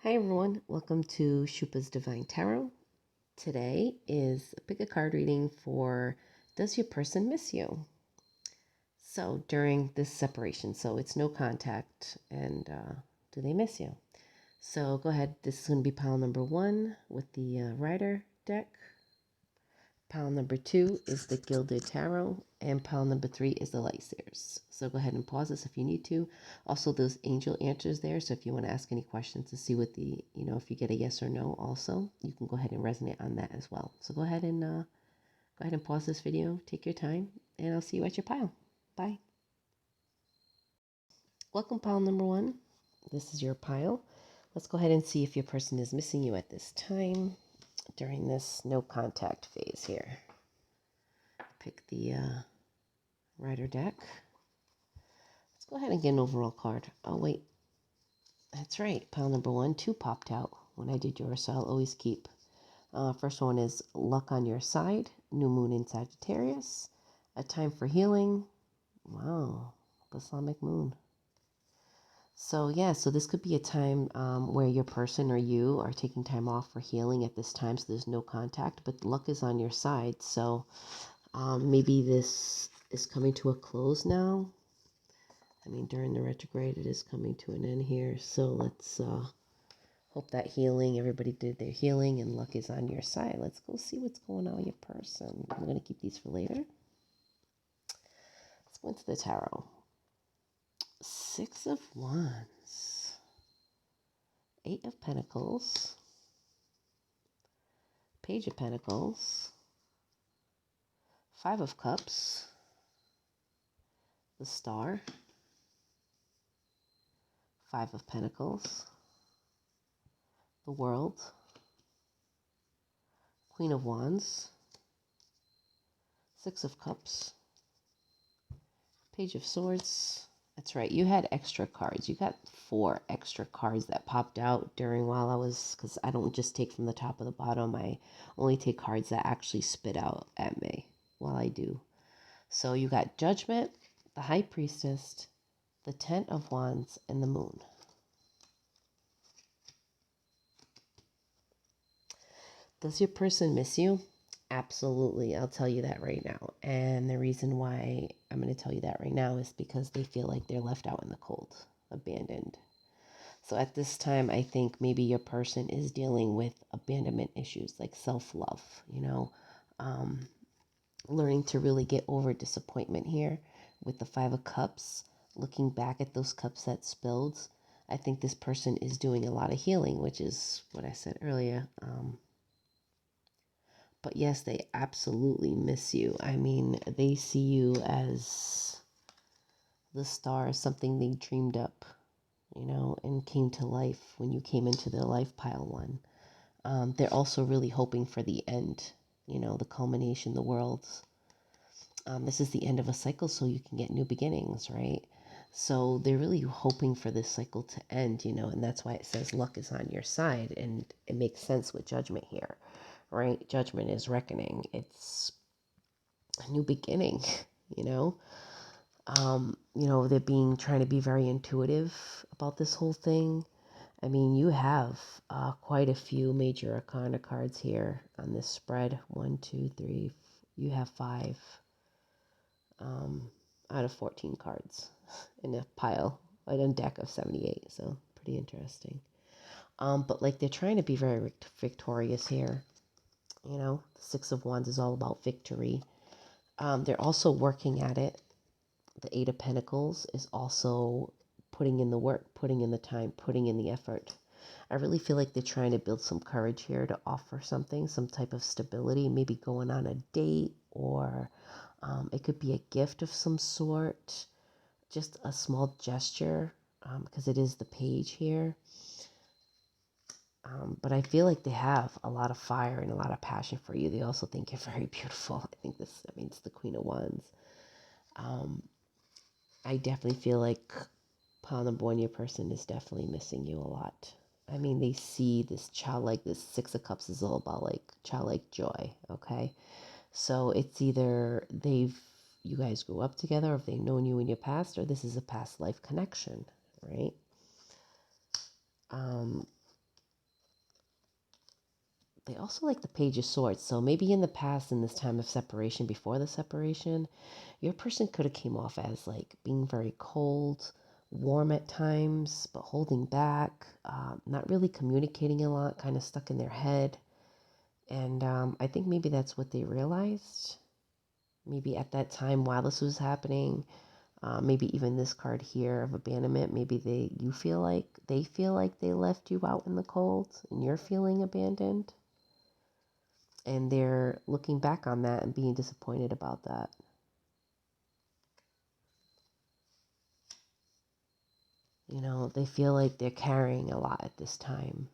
Hi everyone, welcome to Shupa's Divine Tarot. Today is pick a card reading for Does Your Person Miss You? So during this separation, so it's no contact, and do they miss you? So go ahead, this is going to be pile number 1 with the Rider deck. Pile number 2 is the Gilded Tarot, and pile number 3 is the Light Seers. So go ahead and pause this if you need to. Also, those angel answers there, so if you want to ask any questions to see what the, if you get a yes or no also, you can go ahead and resonate on that as well. So go ahead and pause this video, take your time, and I'll see you at your pile. Bye. Welcome, pile number 1. This is your pile. Let's go ahead and see if your person is missing you at this time during this no contact phase here. Pick the Rider deck. Let's go ahead and get an overall card. Oh, wait. That's right. Pile number 1, 2 popped out when I did yours, so I'll always keep. First one is Luck on Your Side, New Moon in Sagittarius, A Time for Healing. Wow, Balsamic Moon. So, yeah, so this could be a time where your person or you are taking time off for healing at this time, so there's no contact, but luck is on your side. So maybe this is coming to a close now. I mean, during the retrograde, it is coming to an end here. So let's hope that healing, everybody did their healing and luck is on your side. Let's go see what's going on with your person. I'm going to keep these for later. Let's go into the tarot. 6 of Wands. 8 of Pentacles. Page of Pentacles. 5 of Cups. The Star. 5 of Pentacles. The World. Queen of Wands. 6 of Cups. Page of Swords. That's right. You had extra cards. You got 4 extra cards that popped out during while I was, because I don't just take from the top of the bottom. I only take cards that actually spit out at me while I do. So you got Judgment, the High Priestess, the Ten of Wands, and the Moon. Does your person miss you? Absolutely. I'll tell you that right now. And the reason why I'm going to tell you that right now is because they feel like they're left out in the cold, abandoned. So at this time, I think maybe your person is dealing with abandonment issues like self-love, learning to really get over disappointment here with the 5 of Cups, looking back at those cups that spilled. I think this person is doing a lot of healing, which is what I said earlier. But yes, they absolutely miss you. I mean, they see you as the star, something they dreamed up, and came to life when you came into their life, pile 1. They're also really hoping for the end, the culmination, the world's. This is the end of a cycle, so you can get new beginnings, right? So they're really hoping for this cycle to end, and that's why it says luck is on your side, and it makes sense with Judgment here. Right? Judgment is reckoning. It's a new beginning, they're trying to be very intuitive about this whole thing. I mean, you have quite a few major arcana cards here on this spread. 1, 2, 3. You have 5 out of 14 cards in a pile, like a deck of 78. So pretty interesting. But like they're trying to be very victorious here. The 6 of Wands is all about victory. They're also working at it. The 8 of Pentacles is also putting in the work, putting in the time, putting in the effort. I really feel like they're trying to build some courage here to offer something, some type of stability, maybe going on a date, or it could be a gift of some sort, just a small gesture, because it is the page here. But I feel like they have a lot of fire and a lot of passion for you. They also think you're very beautiful. It's the Queen of Wands. I definitely feel like pile number 1, your person is definitely missing you a lot. I mean, they see this childlike, this 6 of Cups is all about like childlike joy, okay? So it's either you guys grew up together, or if they've known you in your past, or this is a past life connection, right? They also like the Page of Swords. So maybe in the past, in this time of separation, before the separation, your person could have came off as like being very cold, warm at times, but holding back, not really communicating a lot, kind of stuck in their head. And I think maybe that's what they realized. Maybe at that time while this was happening, maybe even this card here of abandonment, maybe they feel like they left you out in the cold and you're feeling abandoned. And they're looking back on that and being disappointed about that. You know, they feel like they're carrying a lot at this time.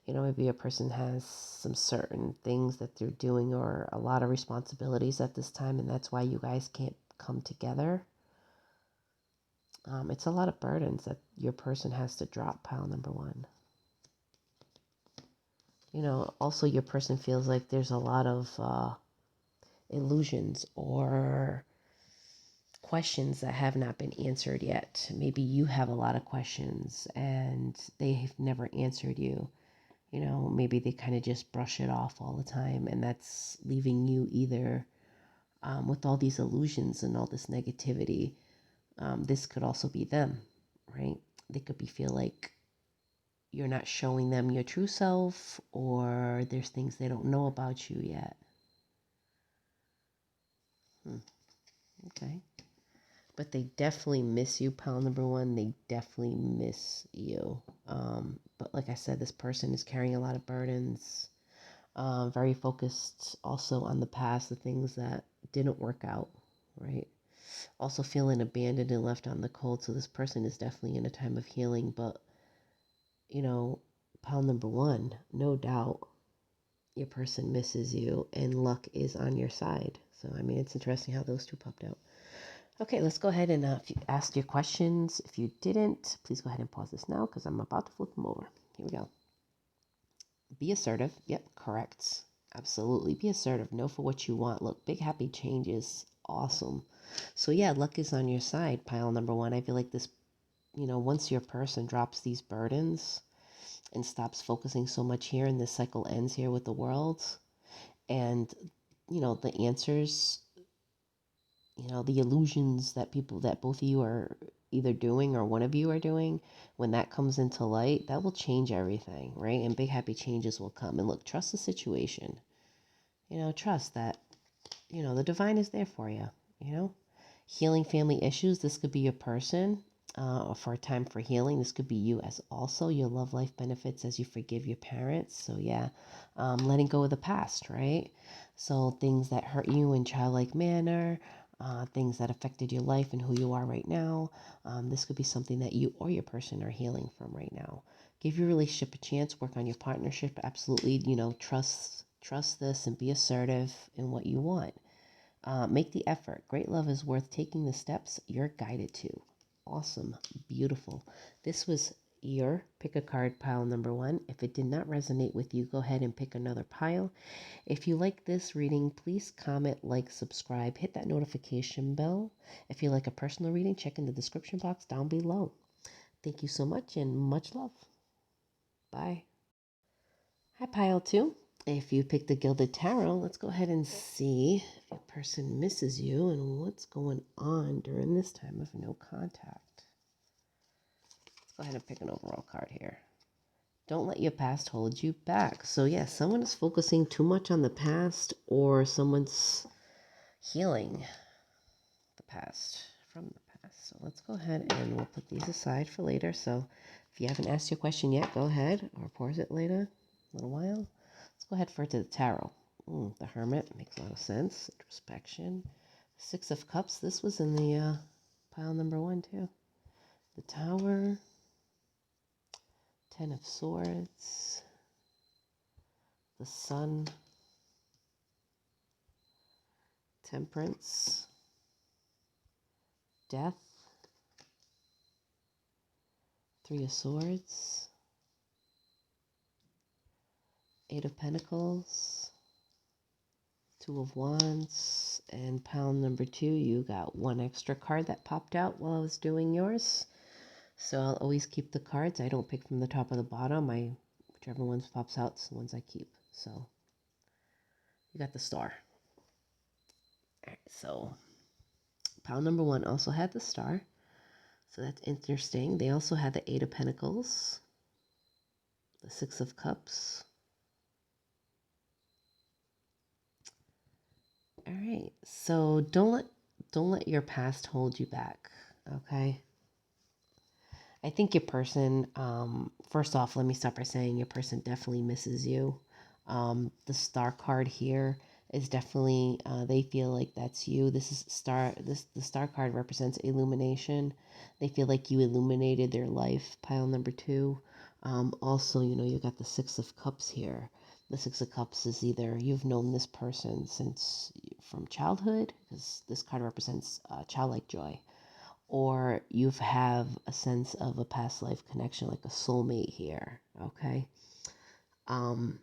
You know, maybe a person has some certain things that they're doing or a lot of responsibilities at this time, and that's why you guys can't come together. It's a lot of burdens that your person has to drop, pile number one. You know, also your person feels like there's a lot of illusions or questions that have not been answered yet. Maybe you have a lot of questions and they have never answered you. You know, maybe they kind of just brush it off all the time, and that's leaving you either with all these illusions and all this negativity. This could also be them, right? They could feel like you're not showing them your true self, or there's things they don't know about you yet. Okay. But they definitely miss you, pile number one. They definitely miss you. But like I said, this person is carrying a lot of burdens, very focused also on the past, the things that didn't work out, right? Also feeling abandoned and left on the cold. So this person is definitely in a time of healing. But, you know, pile number one, no doubt your person misses you and luck is on your side. So, I mean, it's interesting how those two popped out. Okay, let's go ahead and if you asked your questions. If you didn't, please go ahead and pause this now because I'm about to flip them over. Here we go. Be assertive. Yep, correct. Absolutely. Be assertive. Know for what you want. Look, big happy changes. Awesome. So yeah, luck is on your side, pile number one. I feel like this, you know, once your person drops these burdens and stops focusing so much here and this cycle ends here with the world and, you know, the answers, you know, the illusions that both of you are either doing or one of you are doing, when that comes into light, that will change everything, right? And big happy changes will come. And look, trust the situation. You know, trust that, you know, the divine is there for you, you know? Healing family issues, this could be your person for a time for healing. This could be you as also your love life benefits as you forgive your parents. So yeah, letting go of the past, right? So things that hurt you in childlike manner, things that affected your life and who you are right now. This could be something that you or your person are healing from right now. Give your relationship a chance. Work on your partnership. Absolutely, you know, trust this and be assertive in what you want. Make the effort. Great love is worth taking the steps you're guided to. Awesome. Beautiful. This was your pick a card pile number one. If it did not resonate with you, go ahead and pick another pile. If you like this reading, please comment, like, subscribe, hit that notification bell. If you like a personal reading, check in the description box down below. Thank you so much and much love. Bye. Hi, pile two. If you picked the Gilded Tarot, let's go ahead and see if your person misses you and what's going on during this time of no contact. Let's go ahead and pick an overall card here. Don't let your past hold you back. So yeah, someone is focusing too much on the past, or someone's healing the past from the past. So let's go ahead and we'll put these aside for later. So if you haven't asked your question yet, go ahead or pause it later, a little while. Let's go ahead for to the tarot. The Hermit makes a lot of sense. Introspection. Six of Cups. This was in the pile number one too. The Tower. Ten of Swords. The Sun. Temperance. Death. Three of Swords. Eight of Pentacles. Two of Wands. And pile number two, you got one extra card that popped out while I was doing yours. So I'll always keep the cards. I don't pick from the top or the bottom. Whichever ones pops out is the ones I keep. So you got the star. All right, so pile number 1 also had the star. So that's interesting. They also had the 8 of Pentacles, the 6 of Cups. All right. So don't let your past hold you back, okay? I think your person, first off, let me start by saying your person definitely misses you. The star card here is definitely, they feel like that's you. The star card represents illumination. They feel like you illuminated their life, pile number 2. Also, you got the 6 of Cups here. The 6 of Cups is either you've known this person since from childhood, because this card represents childlike joy, or you have a sense of a past life connection, like a soulmate here, okay? Um,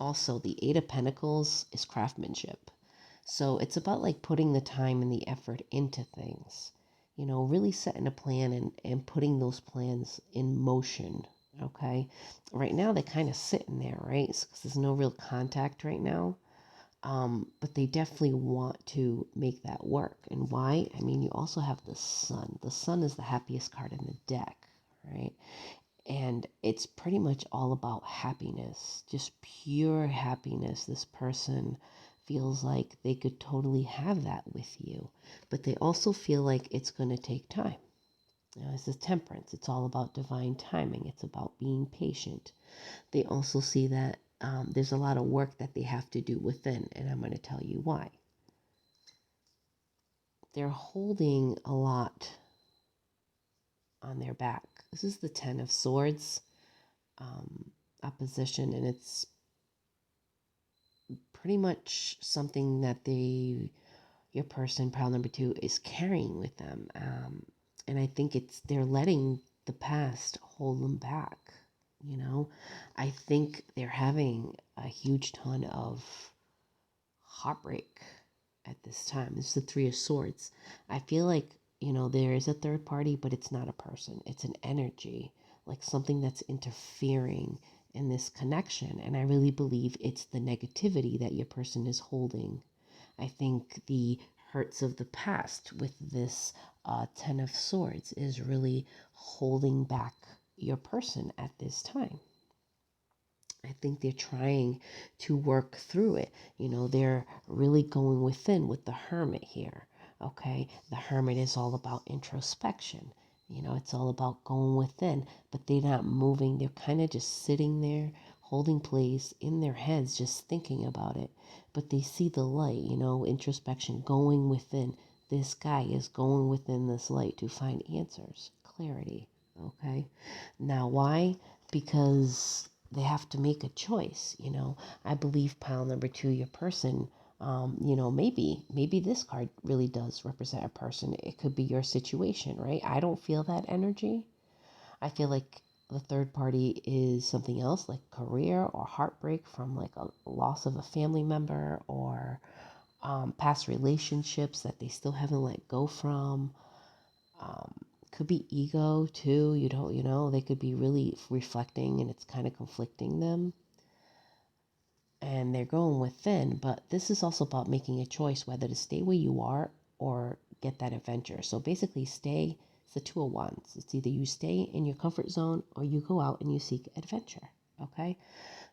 Also, the 8 of Pentacles is craftsmanship. So it's about like putting the time and the effort into things, really setting a plan and putting those plans in motion, okay? Right now, they're kind of sitting there, right? Because there's no real contact right now. But they definitely want to make that work. And why? I mean, you also have the sun. The sun is the happiest card in the deck, right? And it's pretty much all about happiness, just pure happiness. This person feels like they could totally have that with you, but they also feel like it's going to take time. This is temperance. It's all about divine timing. It's about being patient. They also see that there's a lot of work that they have to do within, and I'm going to tell you why. They're holding a lot on their back. This is the 10 of Swords opposition, and it's pretty much something that your person, pile number 2, is carrying with them. And I think they're letting the past hold them back. I think they're having a huge ton of heartbreak at this time. This is the 3 of Swords. I feel like, there is a third party, but it's not a person. It's an energy, like something that's interfering in this connection. And I really believe it's the negativity that your person is holding. I think the hurts of the past with this 10 of Swords is really holding back your person at this time. I think they're trying to work through it. They're really going within with the Hermit here. Okay. The Hermit is all about introspection. It's all about going within, but they're not moving. They're kind of just sitting there, holding place in their heads, just thinking about it. But they see the light, introspection, going within. This guy is going within this light to find answers, clarity. Okay. Now, why? Because they have to make a choice. I believe pile number 2, your person, maybe this card really does represent a person. It could be your situation, right? I don't feel that energy. I feel like the third party is something else, like career or heartbreak from like a loss of a family member, or past relationships that they still haven't let go from. Could be ego too. You don't, they could be really reflecting and it's kind of conflicting them. And they're going within, but this is also about making a choice whether to stay where you are or get that adventure. So basically, stay. It's the 2 of Wands. It's either you stay in your comfort zone or you go out and you seek adventure. Okay.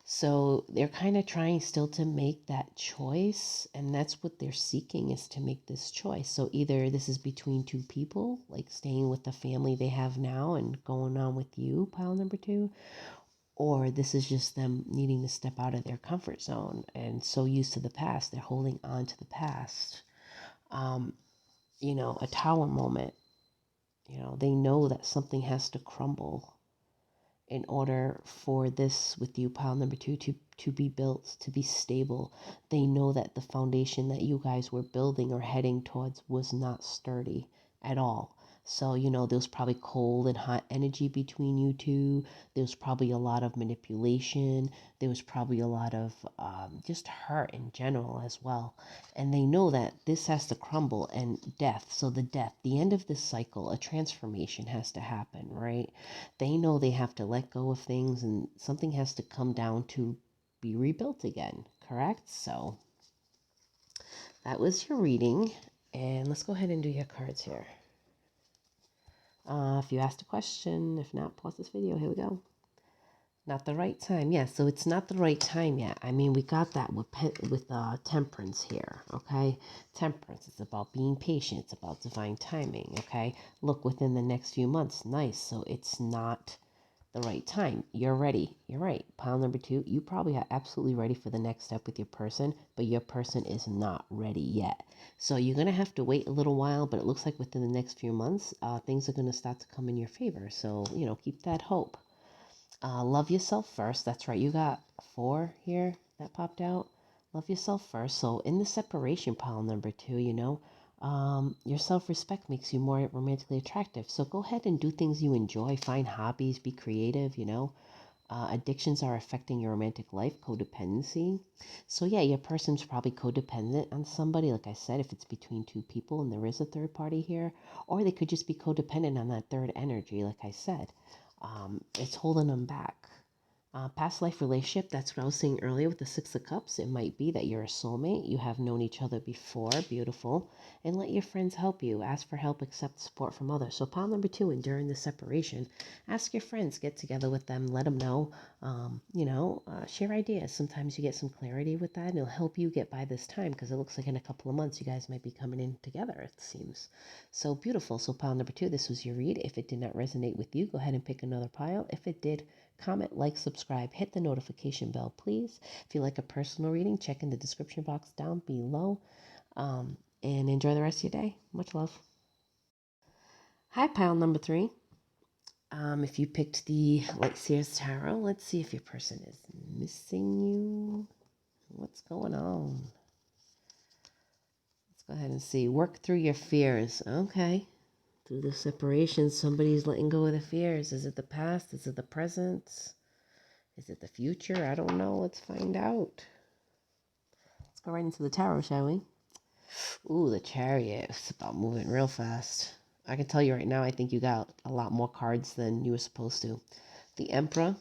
So they're kind of trying still to make that choice, and that's what they're seeking, is to make this choice. So either this is between 2 people, like staying with the family they have now and going on with you, pile number 2, or this is just them needing to step out of their comfort zone and so used to the past, they're holding on to the past. A tower moment, they know that something has to crumble in order for this with you, pile number 2, to be built, to be stable. They know that the foundation that you guys were building or heading towards was not sturdy at all. So, there was probably cold and hot energy between you two. There was probably a lot of manipulation. There was probably a lot of just hurt in general as well. And they know that this has to crumble and death. So the end of this cycle, a transformation has to happen, right? They know they have to let go of things and something has to come down to be rebuilt again, correct? So that was your reading. And let's go ahead and do your cards here. If you asked a question, if not, pause this video. Here we go. Not the right time. Yeah, so it's not the right time yet. I mean, we got that with temperance here, okay? Temperance, it's about being patient. It's about divine timing, okay? Look, within the next few months, nice. So it's not the right time. You're ready. You're right. Pile number 2, you probably are absolutely ready for the next step with your person, but your person is not ready yet. So you're going to have to wait a little while, but it looks like within the next few months, things are going to start to come in your favor. So, keep that hope. Love yourself first. That's right. You got 4 here that popped out. Love yourself first. So in the separation pile number 2, your self-respect makes you more romantically attractive. So go ahead and do things you enjoy. Find hobbies. Be creative, Addictions are affecting your romantic life, codependency. So yeah, your person's probably codependent on somebody. Like I said, if it's between 2 people and there is a third party here, or they could just be codependent on that third energy, like I said. It's holding them back. Past life relationship, that's what I was saying earlier with the 6 of Cups. It might be that you're a soulmate. You have known each other before. Beautiful. And let your friends help you. Ask for help, accept support from others. So pile number 2, and during the separation, ask your friends, get together with them, let them know, share ideas. Sometimes you get some clarity with that, and it'll help you get by this time, because it looks like in a couple of months you guys might be coming in together, it seems. So beautiful. So pile number 2, this was your read. If it did not resonate with you, go ahead and pick another pile. If it did, comment, like, subscribe, hit the notification bell, please. If you like a personal reading, check in the description box down below. And enjoy the rest of your day. Much love. Hi, pile number 3. If you picked the Light Seers Tarot, let's see if your person is missing you. What's going on? Let's go ahead and see. Work through your fears. Okay. Through the separation, somebody's letting go of the fears. Is it the past? Is it the present? Is it the future? I don't know. Let's find out. Let's go right into the tarot, shall we? Ooh, the Chariot. It's about moving real fast. I can tell you right now, I think you got a lot more cards than you were supposed to. The Emperor,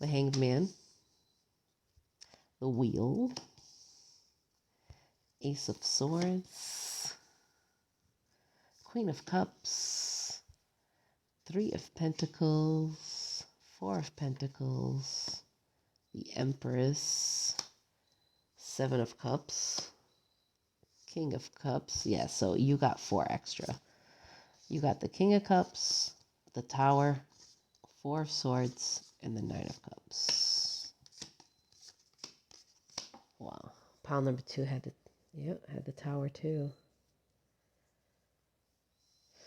the Hanged Man, the Wheel, Ace of Swords, Queen of Cups, 3 of Pentacles, 4 of Pentacles, the Empress, 7 of Cups, King of Cups. Yeah, so you got 4 extra. You got the King of Cups, the Tower, 4 of Swords, and the 9 of Cups. Wow. Pile number 2 had the Tower too.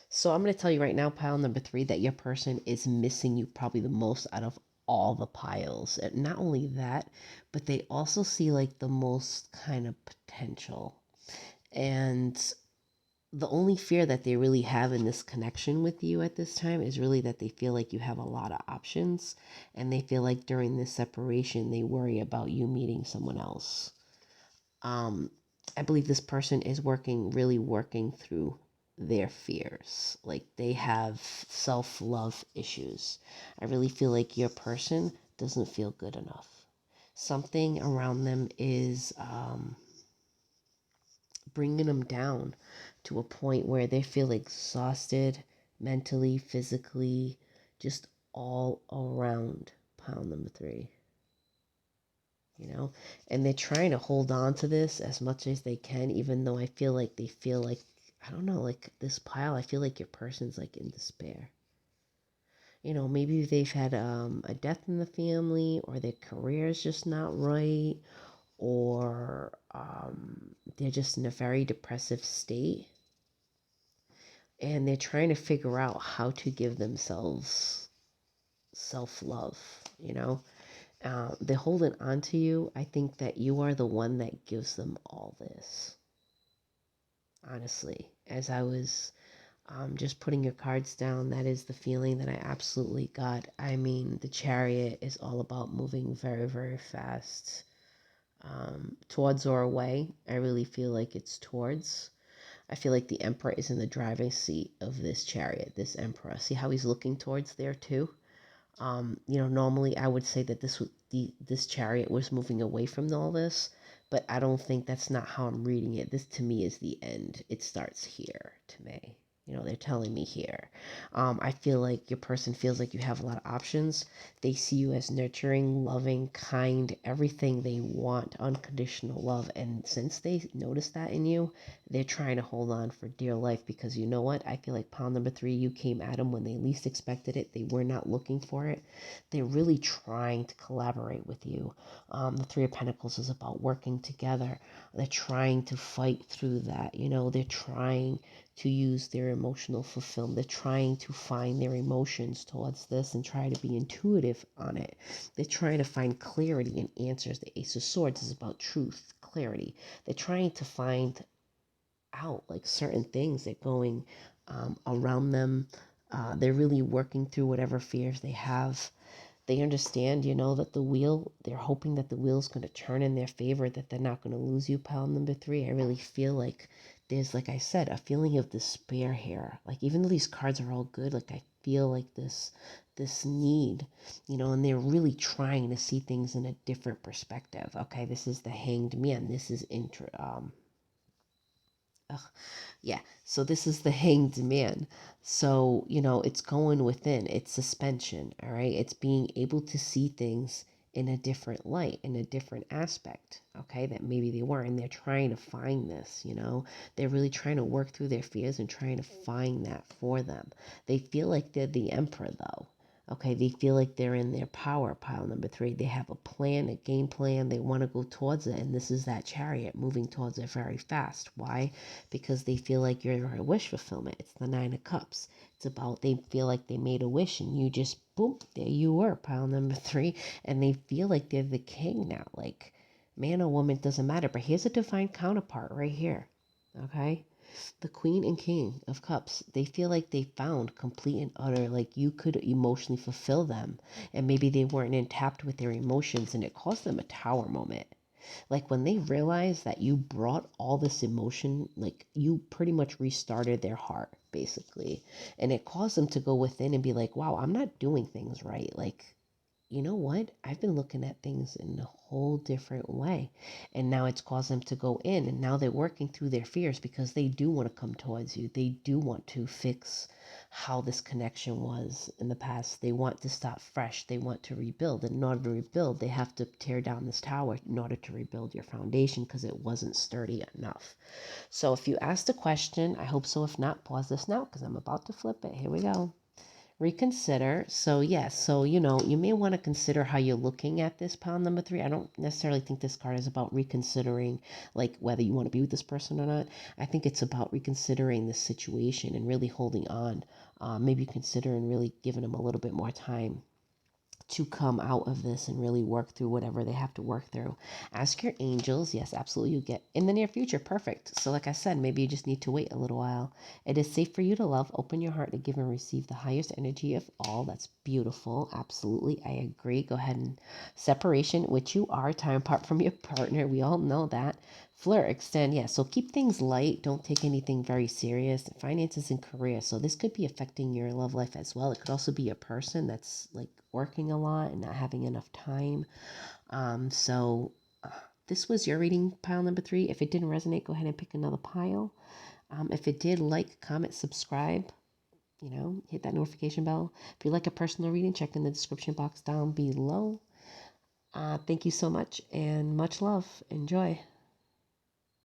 So I'm going to tell you right now, pile number 3, that your person is missing you probably the most out of all the piles. And not only that, but they also see like the most kind of potential. And the only fear that they really have in this connection with you at this time is really that they feel like you have a lot of options, and they feel like during this separation they worry about you meeting someone else. I believe this person is really working through their fears. Like they have self-love issues. I really feel like your person doesn't feel good enough. Something around them is bringing them down to a point where they feel exhausted mentally, physically, just all around. Pile number 3. And they're trying to hold on to this as much as they can, even though I feel like I don't know, like this pile, I feel like your person's like in despair. Maybe they've had a death in the family, or their career is just not right, or they're just in a very depressive state, and they're trying to figure out how to give themselves self-love. They're holding on to you. I think that you are the one that gives them all this. Honestly, as I was just putting your cards down, that is the feeling that I absolutely got. I mean, the Chariot is all about moving very, very fast. Towards or away. I really feel like it's towards. I feel like the Emperor is in the driving seat of this Chariot, this Emperor. See how he's looking towards there too? Normally I would say that this chariot was moving away from all this, but I don't think that's not how I'm reading it. This to me is the end. It starts here to me. They're telling me here. I feel like your person feels like you have a lot of options. They see you as nurturing, loving, kind, everything they want, unconditional love. And since they notice that in you, they're trying to hold on for dear life because you know what? I feel like pile number 3, you came at them when they least expected it. They were not looking for it. They're really trying to collaborate with you. The 3 of Pentacles is about working together. They're trying to fight through that. They're trying to use their emotional fulfillment. They're trying to find their emotions towards this and try to be intuitive on it. They're trying to find clarity and answers. The Ace of Swords is about truth, clarity. They're trying to find out like certain things that going around them. They're really working through whatever fears they have. They understand, that they're hoping that the wheel's going to turn in their favor, that they're not going to lose you, pile number 3. I really feel like there's, like I said, a feeling of despair here. Like, even though these cards are all good, like, I feel like this need, and they're really trying to see things in a different perspective. Okay, this is the Hanged Man. This is yeah, so this is the Hanged Man. So, it's going within, it's suspension, all right? It's being able to see things in a different light, in a different aspect, okay, that maybe they weren't. And they're trying to find this, They're really trying to work through their fears and trying to find that for them. They feel like they're the emperor, though. Okay, they feel like they're in their power, pile number 3. They have a plan, a game plan. They want to go towards it. And this is that chariot moving towards it very fast. Why? Because they feel like you're a wish fulfillment. It's the 9 of Cups. It's about they feel like they made a wish and you just, boom, there you were, pile number 3. And they feel like they're the king now. Like, man or woman, doesn't matter. But here's a divine counterpart right here. Okay? The Queen and King of Cups, they feel like they found complete and utter, like you could emotionally fulfill them. And maybe they weren't in tapped with their emotions and it caused them a tower moment. Like when they realized that you brought all this emotion, like you pretty much restarted their heart, basically. And it caused them to go within and be like, wow, I'm not doing things right. Like, you know what? I've been looking at things in a whole different way. And now it's caused them to go in. And now they're working through their fears because they do want to come towards you. They do want to fix how this connection was in the past. They want to start fresh. They want to rebuild. And in order to rebuild, they have to tear down this tower in order to rebuild your foundation because it wasn't sturdy enough. So if you asked a question, I hope so. If not, pause this now because I'm about to flip it. Here we go. Reconsider. So yes, so you may want to consider how you're looking at this, pile number 3. I don't necessarily think this card is about reconsidering like whether you want to be with this person or not. I think it's about reconsidering the situation and really holding on. Maybe considering really giving them a little bit more time to come out of this and really work through whatever they have to work through. Ask your angels. Yes, absolutely. You get in the near future. Perfect. So like I said, maybe you just need to wait a little while. It is safe for you to love. Open your heart to give and receive the highest energy of all. That's beautiful. Absolutely. I agree. Go ahead and separation, which you are, time apart from your partner. We all know that. Flirt, extend, yeah. So keep things light. Don't take anything very serious. Finances and career. So this could be affecting your love life as well. It could also be a person that's like working a lot and not having enough time. So this was your reading, pile number 3. If it didn't resonate, go ahead and pick another pile. If it did, like, comment, subscribe. Hit that notification bell. If you like a personal reading, check in the description box down below. Thank you so much and much love. Enjoy.